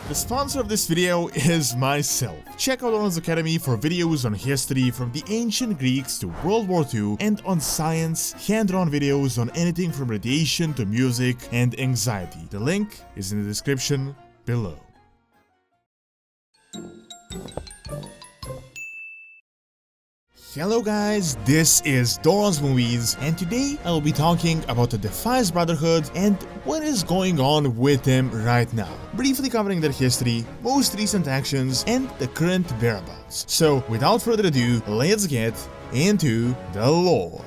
The sponsor of this video is myself. Check out Doronsmovies Academy for videos on history from the ancient Greeks to World War II, and on science, hand-drawn videos on anything from radiation to music and anxiety. The link is in the description below. Hello guys, this is Doronsmovies, and today I will be talking about the Defias Brotherhood and what is going on with them right now, briefly covering their history, most recent actions, and the current whereabouts. So without further ado, let's get into the lore.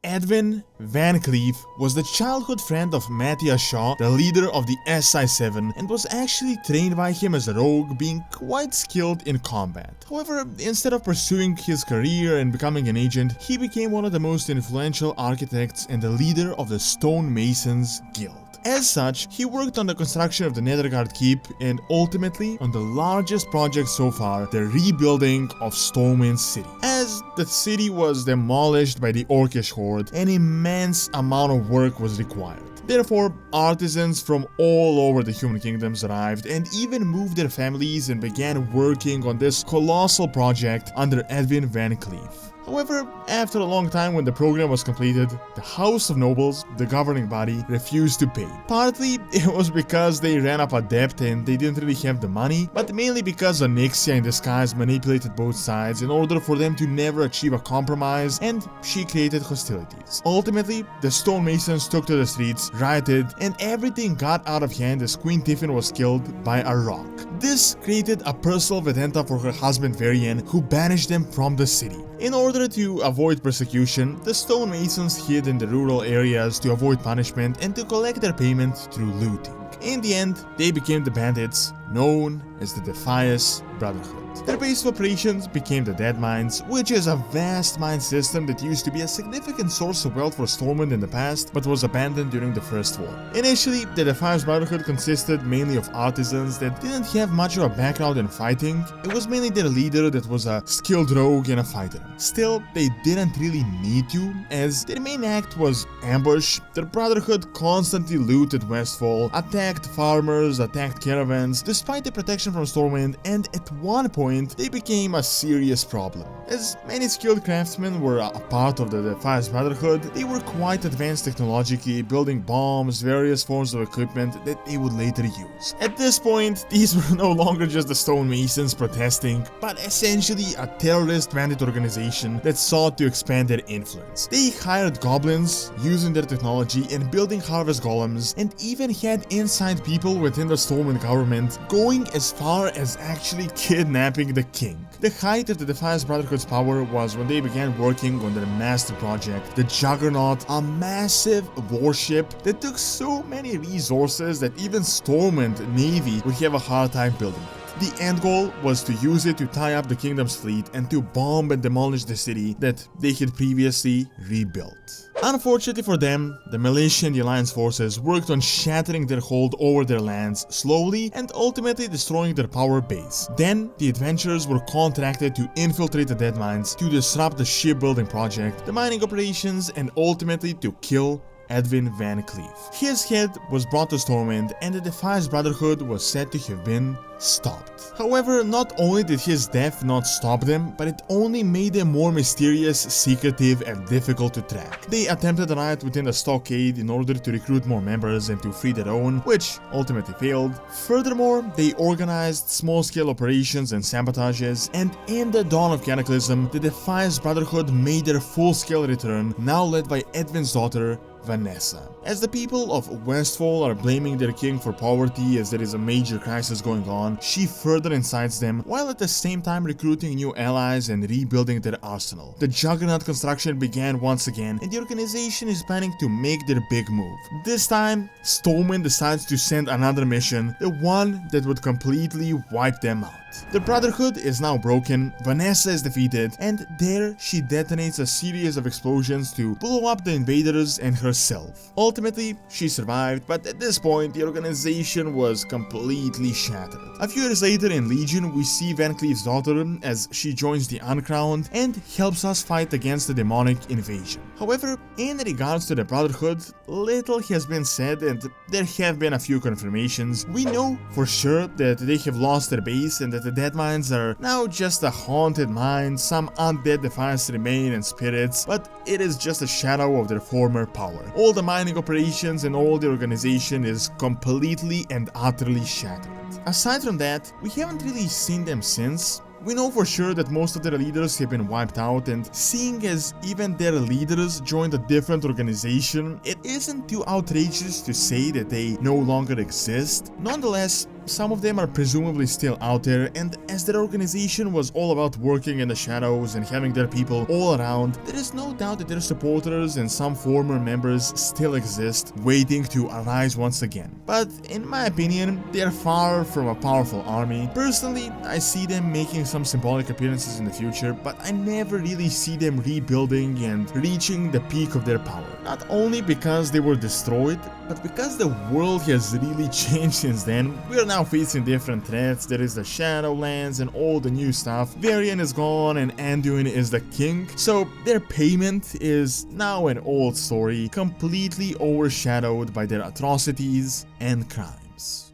Edwin VanCleef was the childhood friend of Matthias Shaw, the leader of the SI7, and was actually trained by him as a rogue, being quite skilled in combat. However, instead of pursuing his career and becoming an agent, he became one of the most influential architects and the leader of the Stonemasons guild. As such, he worked on the construction of the Netherguard Keep and ultimately on the largest project so far, the rebuilding of Stormwind City. As the city was demolished by the Orcish horde, an immense amount of work was required. Therefore, artisans from all over the human kingdoms arrived and even moved their families and began working on this colossal project under Edwin VanCleef. However, after a long time when the program was completed, the House of Nobles, the governing body, refused to pay. Partly, it was because they ran up a debt and they didn't really have the money, but mainly because Onyxia in disguise manipulated both sides in order for them to never achieve a compromise, and she created hostilities. Ultimately, the Stonemasons took to the streets, rioted, and everything got out of hand as Queen Tiffin was killed by a rock. This created a personal vendetta for her husband Varian, who banished them from the city. In order to avoid persecution, the Stonemasons hid in the rural areas to avoid punishment and to collect their payment through looting. In the end, they became the bandits known as the Defias Brotherhood. Their base of operations became the Deadmines, which is a vast mine system that used to be a significant source of wealth for Stormwind in the past, but was abandoned during the First War. Initially, the Defias Brotherhood consisted mainly of artisans that didn't have much of a background in fighting. It was mainly their leader that was a skilled rogue and a fighter. Still, they didn't really need to, as their main act was ambush. Their Brotherhood constantly looted Westfall, attacked farmers, attacked caravans, despite the protection from Stormwind, and at one point they became a serious problem. As many skilled craftsmen were a part of the Defias Brotherhood, they were quite advanced technologically, building bombs, various forms of equipment that they would later use. At this point, these were no longer just the Stonemasons protesting, but essentially a terrorist bandit organization that sought to expand their influence. They hired goblins, using their technology and building harvest golems, and even had inside people within the Stormwind government going as far as actually kidnapping the king. The height of the Defias Brotherhood's power was when they began working on their master project, the Juggernaut, a massive warship that took so many resources that even Stormwind Navy would have a hard time building it. The end goal was to use it to tie up the kingdom's fleet and to bomb and demolish the city that they had previously rebuilt. Unfortunately for them, the militia and the alliance forces worked on shattering their hold over their lands slowly and ultimately destroying their power base. Then, the adventurers were contracted to infiltrate the Deadmines, to disrupt the shipbuilding project, the mining operations, and ultimately to kill Edwin VanCleef. His head was brought to Stormwind and the Defias Brotherhood was said to have been stopped. However, not only did his death not stop them, but it only made them more mysterious, secretive, and difficult to track. They attempted a riot within the stockade in order to recruit more members and to free their own, which ultimately failed. Furthermore, they organized small-scale operations and sabotages, and in the dawn of Cataclysm, the Defias Brotherhood made their full-scale return, now led by Edwin's daughter, Vanessa. As the people of Westfall are blaming their king for poverty as there is a major crisis going on, she further incites them while at the same time recruiting new allies and rebuilding their arsenal. The Juggernaut construction began once again and the organization is planning to make their big move. This time, Stormwind decides to send another mission, the one that would completely wipe them out. The Brotherhood is now broken, Vanessa is defeated, and there she detonates a series of explosions to blow up the invaders and herself. Ultimately, she survived, but at this point the organization was completely shattered. A few years later in Legion, we see VanCleef's daughter as she joins the Uncrowned and helps us fight against the demonic invasion. However, in regards to the Brotherhood, little has been said and there have been a few confirmations. We know for sure that they have lost their base and that the Deadmines are now just a haunted mine, some undead Defias remain and spirits, but it is just a shadow of their former power. All the mining operations and all the organization is completely and utterly shattered. Aside from that, we haven't really seen them since. We know for sure that most of their leaders have been wiped out, and seeing as even their leaders joined a different organization, it isn't too outrageous to say that they no longer exist. Nonetheless, some of them are presumably still out there, and as their organization was all about working in the shadows and having their people all around, there is no doubt that their supporters and some former members still exist, waiting to arise once again. But in my opinion, they are far from a powerful army. Personally, I see them making some symbolic appearances in the future, but I never really see them rebuilding and reaching the peak of their power. Not only because they were destroyed, but because the world has really changed since then. We are now facing different threats. There is the Shadowlands and all the new stuff. Varian is gone and Anduin is the king, so their payment is now an old story, completely overshadowed by their atrocities and crimes.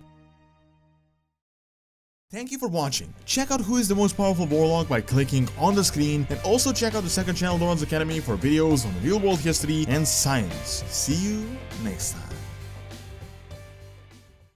Thank you for watching. Check out who is the most powerful warlock by clicking on the screen, and also check out the second channel, Doronsmovies Academy, for videos on real world history and science. See you next time.